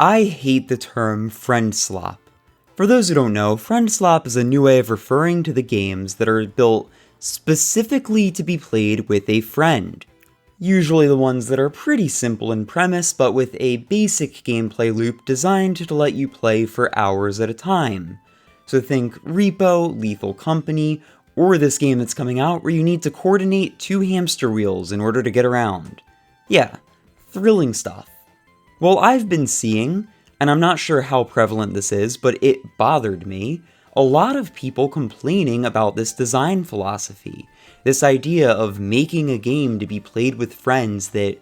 I hate the term Friendslop. For those who don't know, Friendslop is a new way of referring to the games that are built specifically to be played with a friend. Usually the ones that are pretty simple in premise, but with a basic gameplay loop designed to let you play for hours at a time. So think Repo, Lethal Company, or this game that's coming out where you need to coordinate 2 hamster wheels in order to get around. Yeah, thrilling stuff. Well, I've been seeing, and I'm not sure how prevalent this is, but it bothered me, a lot of people complaining about this design philosophy. This idea of making a game to be played with friends that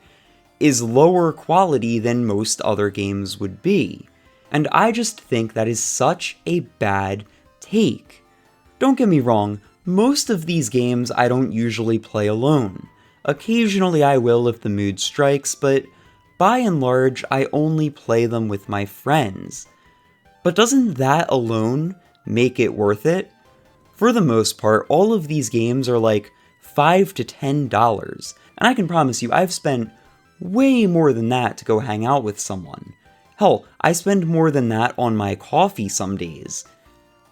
is lower quality than most other games would be. And I just think that is such a bad take. Don't get me wrong, most of these games I don't usually play alone. Occasionally I will if the mood strikes, but by and large, I only play them with my friends. But doesn't that alone make it worth it? For the most part, all of these games are like $5 to $10, and I can promise you I've spent way more than that to go hang out with someone. Hell, I spend more than that on my coffee some days.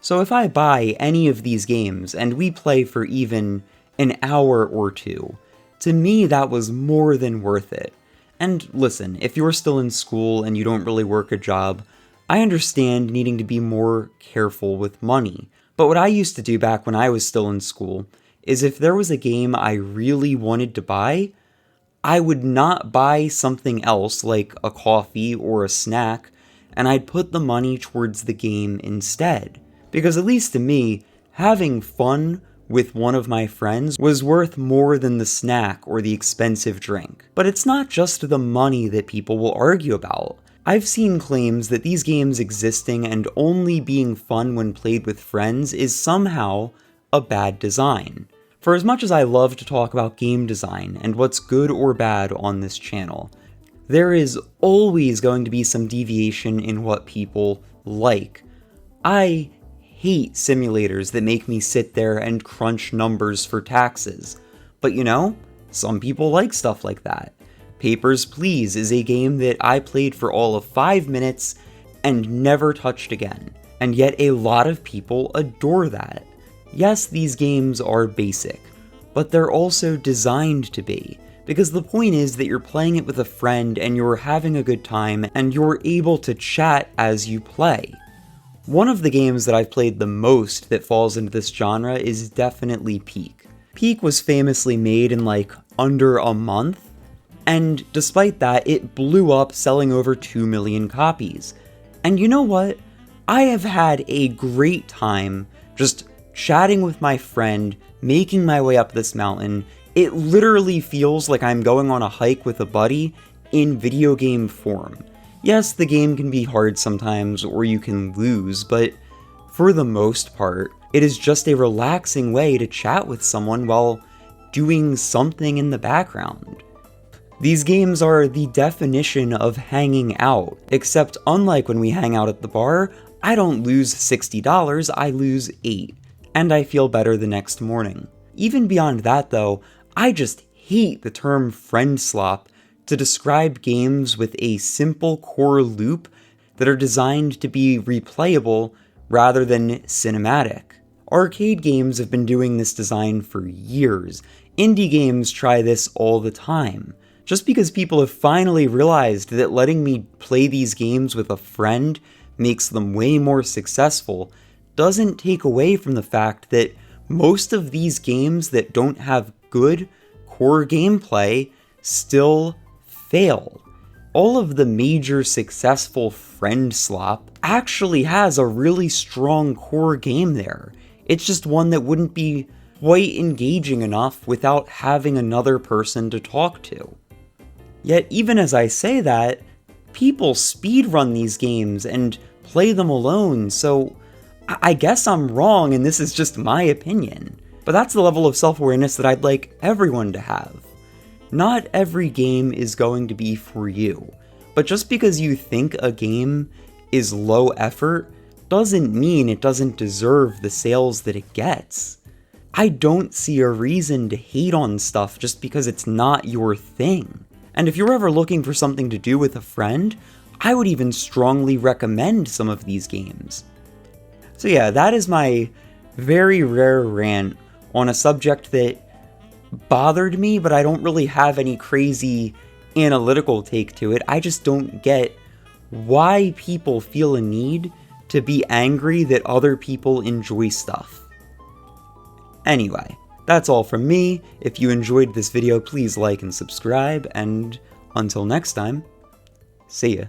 So if I buy any of these games and we play for even an hour or two, to me that was more than worth it. And listen, if you're still in school and you don't really work a job, I understand needing to be more careful with money. But what I used to do back when I was still in school is if there was a game I really wanted to buy, I would not buy something else like a coffee or a snack, and I'd put the money towards the game instead. Because at least to me, having fun with one of my friends was worth more than the snack or the expensive drink. But it's not just the money that people will argue about. I've seen claims that these games existing and only being fun when played with friends is somehow a bad design. For as much as I love to talk about game design and what's good or bad on this channel, there is always going to be some deviation in what people like. I hate simulators that make me sit there and crunch numbers for taxes. But you know, some people like stuff like that. Papers, Please is a game that I played for all of 5 minutes and never touched again. And yet a lot of people adore that. Yes, these games are basic, but they're also designed to be. Because the point is that you're playing it with a friend and you're having a good time and you're able to chat as you play. One of the games that I've played the most that falls into this genre is definitely Peak. Peak was famously made in like under a month, and despite that, it blew up selling over 2 million copies. And you know what? I have had a great time just chatting with my friend, making my way up this mountain. It literally feels like I'm going on a hike with a buddy in video game form. Yes, the game can be hard sometimes, or you can lose, but for the most part, it is just a relaxing way to chat with someone while doing something in the background. These games are the definition of hanging out, except unlike when we hang out at the bar, I don't lose $60, I lose $8, and I feel better the next morning. Even beyond that though, I just hate the term Friendslop to describe games with a simple core loop that are designed to be replayable rather than cinematic. Arcade games have been doing this design for years. Indie games try this all the time. Just because people have finally realized that letting me play these games with a friend makes them way more successful doesn't take away from the fact that most of these games that don't have good core gameplay still fail. All of the major successful Friendslop actually has a really strong core game there. It's just one that wouldn't be quite engaging enough without having another person to talk to. Yet even as I say that, people speedrun these games and play them alone, so I guess I'm wrong and this is just my opinion. But that's the level of self-awareness that I'd like everyone to have. Not every game is going to be for you, but just because you think a game is low effort doesn't mean it doesn't deserve the sales that it gets. I don't see a reason to hate on stuff just because it's not your thing. And if you're ever looking for something to do with a friend, I would even strongly recommend some of these games. So yeah, that is my very rare rant on a subject that bothered me, but I don't really have any crazy analytical take to it. I just don't get why people feel a need to be angry that other people enjoy stuff. Anyway, that's all from me. If you enjoyed this video, please like and subscribe, and until next time, see ya.